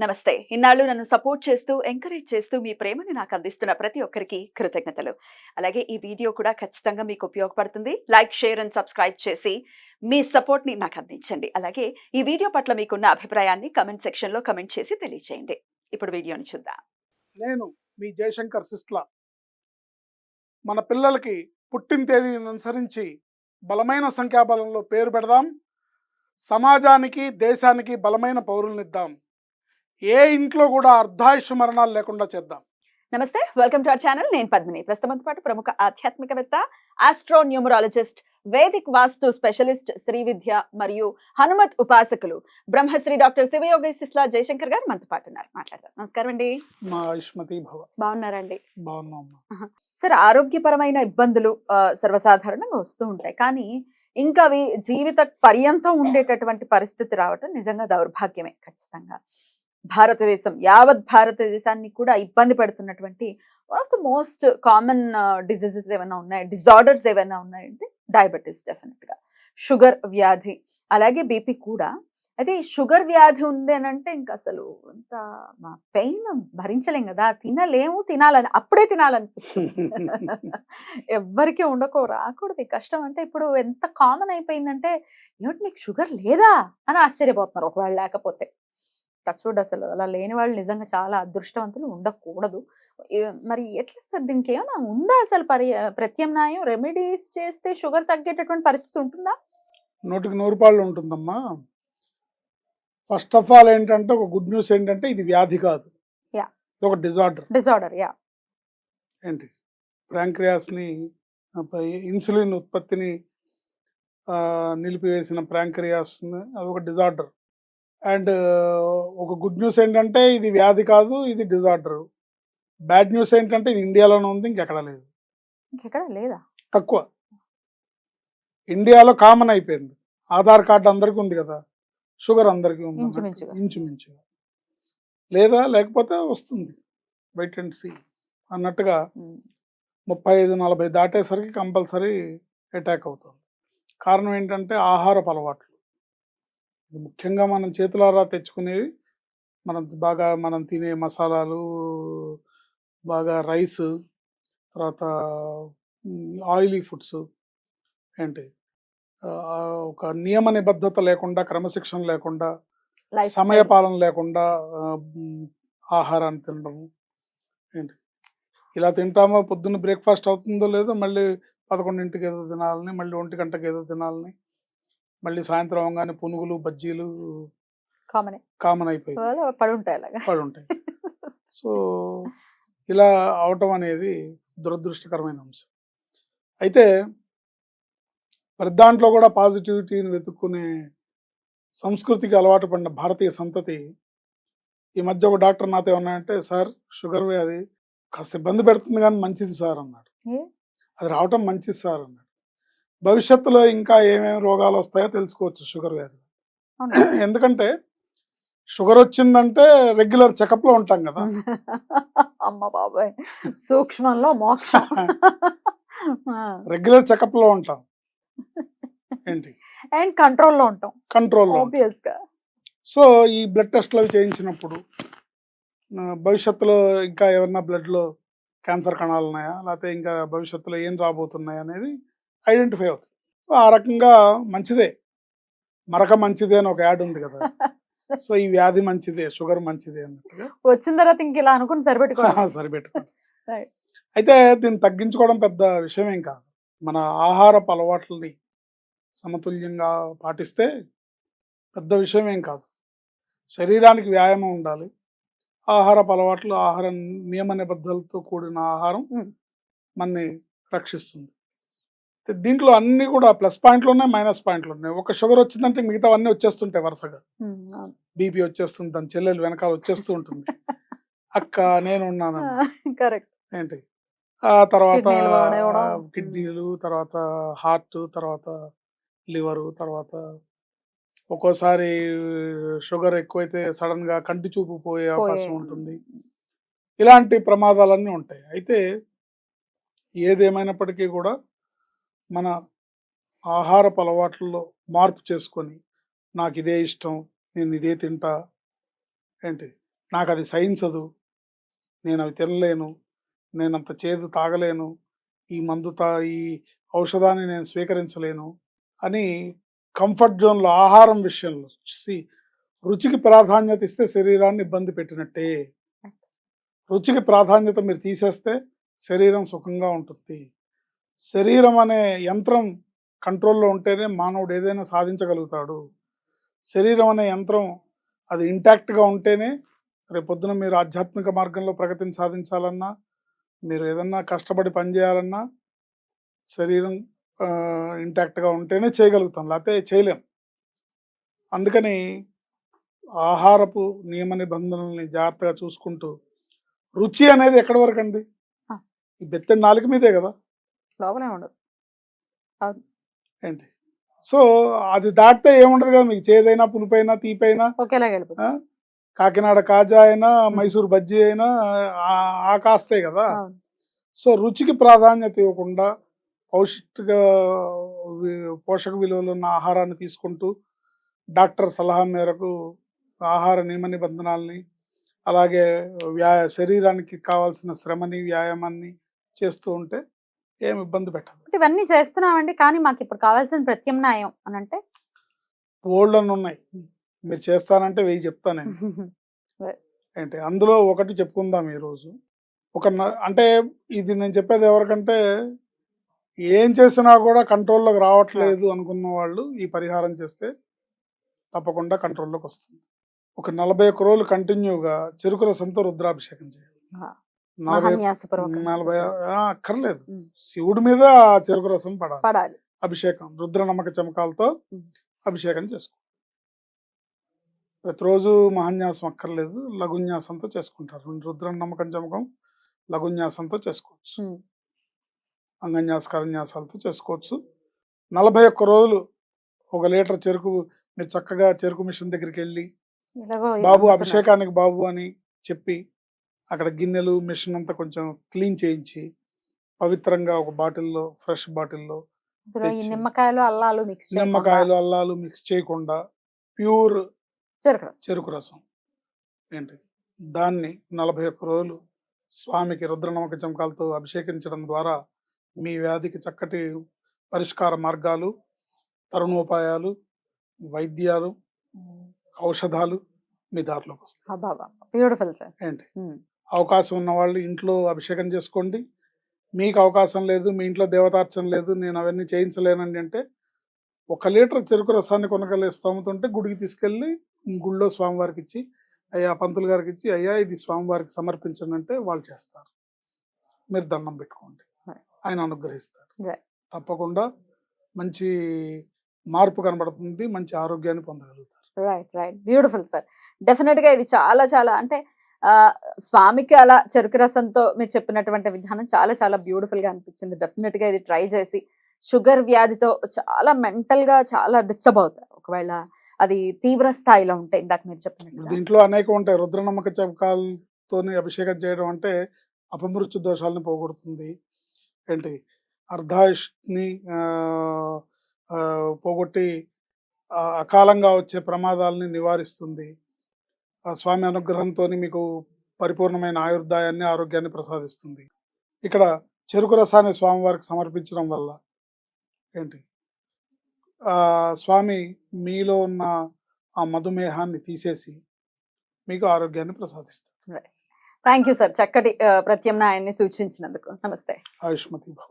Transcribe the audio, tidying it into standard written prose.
నమస్తే. ఇన్నాళ్ళు నన్ను సపోర్ట్ చేస్తూ, ఎంకరేజ్ చేస్తూ మీ ప్రేమని నాకు అందిస్తున్న ప్రతి ఒక్కరికి కృతజ్ఞతలు. అలాగే ఈ వీడియో కూడా ఖచ్చితంగా మీకు ఉపయోగపడుతుంది. లైక్, షేర్ అండ్ సబ్స్క్రైబ్ చేసి మీ సపోర్ట్‌ని నాకు అందించండి. అలాగే ఈ వీడియో పట్ల మీకున్న అభిప్రాయాన్ని కామెంట్ సెక్షన్‌లో కామెంట్ చేసి తెలియజేయండి. ఇప్పుడు వీడియోని చూద్దాం. నేను మీ జయశంకర్ సిస్ట్ల. మన పిల్లలకి పుట్టిన తేదీని అనుసరించి బలమైన సంఖ్యాబలంలో పేరు పెడదాం. సమాజానికి దేశానికి బలమైన పౌరులనిద్దాం. ఏ ఇంట్లో కూడా అర్ధాయుష్ మరణాలు లేకుండా చేద్దాం. నమస్తే. Welcome to our channel. నేను పద్మిని. ప్రస్తుతంతో పాటు ప్రముఖ ఆధ్యాత్మికవేత్త, ఆస్ట్రో న్యూమరాలజిస్ట్, వేదిక్ వాస్తు స్పెషలిస్ట్, శ్రీ విద్య మరియు హనుమత్ ఉపాసకులు బ్రహ్మశ్రీ డాక్టర్ శివయోగి సిస్లా జయశంకర్ గారు మనతో పాటు ఉన్నారు. మాట్లాడదాం. నమస్కారం అండి. మా ఆయుష్మతి భవ. బాగున్నారండి? బాగున్నాం. సార్, ఆరోగ్యపరమైన ఇబ్బందులు సర్వసాధారణంగా వస్తూ ఉంటాయి. కానీ ఇంకా అవి జీవిత పర్యంతం ఉండేటటువంటి పరిస్థితి రావటం నిజంగా దౌర్భాగ్యమే ఖచ్చితంగా. భారతదేశం, యావత్ భారతదేశాన్ని కూడా ఇబ్బంది పెడుతున్నటువంటి one of the most common diseases ఏమైనా ఉన్నాయి, డిజార్డర్స్ ఏమైనా ఉన్నాయంటే డయాబెటీస్, డెఫినెట్ గా షుగర్ వ్యాధి, అలాగే బీపీ కూడా. అయితే ఈ షుగర్ వ్యాధి ఉంది అని అంటే ఇంకా అసలు అంత పెయిన్ భరించలేం కదా, తినలేము, తినాలని అప్పుడే తినాలనిపిస్తుంది. ఎవ్వరికి రాకూడదు ఈ కష్టం. అంటే ఇప్పుడు ఎంత కామన్ అయిపోయిందంటే, ఏమిటి మీకు షుగర్ లేదా అని ఆశ్చర్యపోతున్నారు ఒకవేళ లేకపోతే. టచ్వుడ్, అసలు అలా లేని వాళ్ళు నిజంగా చాలా అదృష్టవంతులు, ఉండకూడదు. మరి ఎట్లా సార్, దీనికి ఏమైనా ఉందా అసలు ప్రత్యామ్నాయం? రెమెడీస్ చేస్తే షుగర్ తగ్గేటటువంటి పరిస్థితి ఉంటుందా? 100% ఉంటుందమ్మా. ఫస్ట్ ఆఫ్ ఆల్ ఏంటంటే, ఒక గుడ్ న్యూస్ ఏంటంటే, ఇది వ్యాధి కాదు, ఇది ఒక డిజార్డర్. ఏంటి, ప్యాంక్రియాస్ని, ఇన్సులిన్ ఉత్పత్తిని నిలిపివేసిన ప్యాంక్రియాస్, అదొక డిజార్డర్. అండ్ ఒక గుడ్ న్యూస్ ఏంటంటే, ఇది వ్యాధి కాదు, ఇది డిజార్డర్. బ్యాడ్ న్యూస్ ఏంటంటే, ఇది ఇండియాలోనే ఉంది, ఇంకెక్కడ లేదు. ఇంకెక్కడ లేదా? తక్కువ. ఇండియాలో కామన్ అయిపోయింది. ఆధార్ కార్డు అందరికీ ఉంది కదా, షుగర్ అందరికీ ఉంది ఇంచుమించుగా. లేదా లేకపోతే వస్తుంది, వెయిట్ అండ్ సీ అన్నట్టుగా. 35-40 దాటేసరికి కంపల్సరీ అటాక్ అవుతుంది. కారణం ఏంటంటే ఆహారపు అలవాట్లు. ముఖ్యంగా మనం చేతులారా తెచ్చుకునేవి, మనం తినే మసాలాలు, బాగా రైస్, తర్వాత ఆయిలీ ఫుడ్స్, ఏంటి, ఒక నియమ నిబద్ధత లేకుండా, క్రమశిక్షణ లేకుండా, సమయపాలన లేకుండా ఆహారాన్ని తినడము. ఏంటి, ఇలా తింటామో, పొద్దున్న బ్రేక్ఫాస్ట్ అవుతుందో లేదో మళ్ళీ 11ంటికి ఏదో తినాలని, మళ్ళీ 1 గంటకి ఏదో తినాలని, మళ్ళీ సాయంత్రం అవగానే పునుగులు, బజ్జీలు కామన్ అయిపోయింది, పడుంటాయి. సో ఇలా అవటం అనేది దురదృష్టకరమైన అంశం. అయితే ప్రతి దాంట్లో కూడా పాజిటివిటీని వెతుక్కునే సంస్కృతికి అలవాటు పడిన భారతీయ సంతతి ఈ మధ్య ఒక డాక్టర్ నాతో ఏమన్నాడంటే, సార్ షుగర్ వ్యాధి కాస్త ఇబ్బంది పెడుతుంది కానీ మంచిది సార్ అన్నాడు. అది రావటం మంచిది సార్ అన్నాడు. భవిష్యత్తులో ఇంకా ఏమేమి రోగాలు వస్తాయో తెలుసుకోవచ్చు షుగర్ వ్యాధి. ఎందుకంటే షుగర్ వచ్చిందంటే రెగ్యులర్ చెకప్ లో ఉంటాం కదా. అమ్మ బాబాయ్, సూక్ష్మంలో మోక్షం. రెగ్యులర్ చెకప్ లో ఉంటాం, ఏంటి, అండ్ కంట్రోల్లో ఉంటాం. సో ఈ బ్లడ్ టెస్ట్లు అవి చేయించినప్పుడు భవిష్యత్తులో ఇంకా ఏమన్నా బ్లడ్లో క్యాన్సర్ కణాలు ఉన్నాయా, లేకపోతే ఇంకా భవిష్యత్తులో ఏం రాబోతున్నాయి అనేది ఐడెంటిఫై అవుతుంది. ఆ రకంగా మంచిదే, మరక మంచిదే అని ఒక యాడ్ ఉంది కదా. సో ఈ వ్యాధి మంచిదే, షుగర్ మంచిదే అన్నట్టుగా వచ్చిన తర్వాత ఇంక ఇలా అనుకుని సరిపెట్టుకోండి. అయితే దీన్ని తగ్గించుకోవడం పెద్ద విషయం ఏం కాదు. మన ఆహారపు అలవాట్లని సమతుల్యంగా పాటిస్తే పెద్ద విషయం ఏం కాదు. శరీరానికి వ్యాయామం ఉండాలి, ఆహారపు అలవాట్లు, ఆహార నియమ నిబద్ధలతో కూడిన ఆహారం మనని రక్షిస్తుంది. దీంట్లో అన్ని కూడా ప్లస్ పాయింట్లు ఉన్నాయి, మైనస్ పాయింట్లు ఉన్నాయి. ఒక షుగర్ వచ్చిందంటే మిగతావన్నీ వచ్చేస్తుంటాయి వరుసగా. బీపీ వచ్చేస్తుంది, దాని చెల్లెలు వెనకాల వచ్చేస్తూ ఉంటుంది, అక్క నేను ఉన్నాను, ఏంటి, ఆ తర్వాత కిడ్నీలు, తర్వాత హార్ట్, తర్వాత లివరు, తర్వాత ఒక్కోసారి షుగర్ ఎక్కువైతే సడన్ గా కంటి చూపు పోయే అవకాశం ఉంటుంది. ఇలాంటి ప్రమాదాలన్నీ ఉంటాయి. అయితే ఏదేమైనప్పటికీ కూడా మన ఆహారపు అలవాట్లలో మార్పు చేసుకొని, నాకు ఇదే ఇష్టం, నేను ఇదే తింటా, ఏంటి, నాకు అది సహించదు, నేను అవి తినలేను, నేను అంత చేదు తాగలేను, ఈ ఈ ఔషధాన్ని నేను స్వీకరించలేను అని కంఫర్ట్ జోన్లో ఆహారం విషయంలో రుచికి ప్రాధాన్యత ఇస్తే శరీరాన్ని ఇబ్బంది పెట్టినట్టే. రుచికి ప్రాధాన్యత మీరు తీసేస్తే శరీరం సుఖంగా ఉంటుంది. శరీరం అనే యంత్రం కంట్రోల్లో ఉంటేనే మానవుడు ఏదైనా సాధించగలుగుతాడు. శరీరం అనే యంత్రం అది ఇంటాక్ట్గా ఉంటేనే రేపొద్దున మీరు ఆధ్యాత్మిక మార్గంలో ప్రగతిని సాధించాలన్నా, మీరు ఏదన్నా కష్టపడి పనిచేయాలన్నా శరీరం ఇంటాక్ట్గా ఉంటేనే చేయగలుగుతాం, లేకపోతే చేయలేం. అందుకని ఆహారపు నియమ నిబంధనల్ని జాగ్రత్తగా చూసుకుంటూ, రుచి అనేది ఎక్కడి వరకు అండి? ఈ బెత్తడి నాలుక మీదే కదా, లోపలే ఉండదు ఏంటి. సో అది దాటితే ఏముండదు కదా, మీకు చేదైనా పులుపైనా తీపైనా ఒకేలాగా వెళ్ళిపోతుంది. కాకినాడ కాజా అయినా మైసూర్ బజ్జీ అయినా ఆ కాస్తే కదా. సో రుచికి ప్రాధాన్యత ఇవ్వకుండా పోషక విలువలు ఉన్న ఆహారాన్ని తీసుకుంటూ డాక్టర్ సలహా మేరకు ఆహార నియమ నిబంధనల్ని, అలాగే శరీరానికి కావాల్సిన శ్రమని, వ్యాయామాన్ని చేస్తూ ఉంటే ఏం ఇబ్బంది పెట్టదు. ఇవన్నీ చేస్తున్నామండి, కానీ మాకు ఇప్పుడు కావాల్సిన ప్రత్యామ్నాయం అని అంటే ఓల్డ్ ఉన్నాయి. మీరు చేస్తానంటే 1000 చెప్తాను నేను. ఏంటి అందులో ఒకటి చెప్పుకుందాం ఈరోజు. అంటే ఇది నేను చెప్పేది ఎవరికంటే, ఏం చేసినా కూడా కంట్రోల్లోకి రావట్లేదు అనుకున్న వాళ్ళు ఈ పరిహారం చేస్తే తప్పకుండా కంట్రోల్లోకి వస్తుంది. ఒక 41 రోజులు కంటిన్యూగా చెరుకు రసంతో రుద్రాభిషేకం చేయాలి. 40 అక్కర్లేదు, శివుడి మీద చెరుకు రసం పడాలి. అభిషేకం రుద్ర నమ్మక చమకాలతో అభిషేకం చేసుకో. ప్రతిరోజు మహాన్యాసం అక్కర్లేదు, లఘున్యాసంతో చేసుకుంటారు. రుద్ర నమ్మకం చమకం లఘున్యాసంతో చేసుకోవచ్చు, అంగన్యాస కరన్యాసాలతో చేసుకోవచ్చు. 41 రోజులు 1 లీటర్ చెరుకు మీరు చక్కగా చెరుకు మిషన్ దగ్గరికి వెళ్ళి, బాబు అభిషేకానికి బాబు అని చెప్పి అక్కడ గిన్నెలు మిషన్ అంతా కొంచెం క్లీన్ చేయించి పవిత్రంగా ఒక బాటిల్లో, ఫ్రెష్ బాటిల్లో నిమ్మకాయలు అల్లాలు మిక్స్ చేయకుండా ప్యూర్ చెరుకు రసం ఏంటి దాన్ని 41 రోజులు స్వామికి రుద్రనమ్మక చమకాలతో అభిషేకించడం ద్వారా మీ వ్యాధికి చక్కటి పరిష్కార మార్గాలు, తరుణోపాయాలు, వైద్యాలు, ఔషధాలు మీ దారిలోకి వస్తాయి. ఏంటి అవకాశం ఉన్న వాళ్ళు ఇంట్లో అభిషేకం చేసుకోండి. మీకు అవకాశం లేదు, మీ ఇంట్లో దేవతార్చన లేదు, నేను అవన్నీ చేయించలేనండి అంటే 1 లీటర్ చెరుకు రసాన్ని కొనగలిగే స్తోమతుంటే గుడికి తీసుకెళ్ళి గుళ్ళో స్వామివారికి ఇచ్చి, అయ్యా పంతులు గారికి ఇచ్చి, అయ్యా ఇది స్వామివారికి సమర్పించండి అంటే వాళ్ళు చేస్తారు. మీరు దండం పెట్టుకోండి, ఆయన అనుగ్రహిస్తారు. తప్పకుండా మంచి మార్పు కనబడుతుంది, మంచి ఆరోగ్యాన్ని పొందగలుగుతారు. Right beautiful sir. డెఫినెట్ గా ఇది చాలా చాలా అంటే స్వామికి అలా చెరుకు రసంతో మీరు చెప్పినటువంటి విధానం చాలా చాలా బ్యూటిఫుల్ గా అనిపించింది. డెఫినెట్ గా ఇది ట్రై చేసి, షుగర్ వ్యాధితో చాలా మెంటల్ గా చాలా డిస్టర్బ్ అవుతారు ఒకవేళ అది తీవ్ర స్థాయిలో ఉంటే. ఇందాక మీరు చెప్పినట్టు దీంట్లో అనేక ఉంటాయి. రుద్రనమ్మక చమకాలతో అభిషేకం చేయడం అంటే అపమృత్యు దోషాలను పోగొడుతుంది. ఏంటి అర్ధాయుష్ని పోగొట్టి అకాలంగా వచ్చే ప్రమాదాలని నివారిస్తుంది. ఆ స్వామి అనుగ్రహంతో మీకు పరిపూర్ణమైన ఆయుర్దాయాన్ని, ఆరోగ్యాన్ని ప్రసాదిస్తుంది. ఇక్కడ చెరుకు రసాన్ని స్వామివారికి సమర్పించడం వల్ల ఏంటి స్వామి మీలో ఉన్న ఆ మధుమేహాన్ని తీసేసి మీకు ఆరోగ్యాన్ని ప్రసాదిస్తారు. థ్యాంక్ యూ సార్, చక్కటి ప్రత్యామ్నాయాన్ని సూచించినందుకు. నమస్తే. ఆయుష్మతి.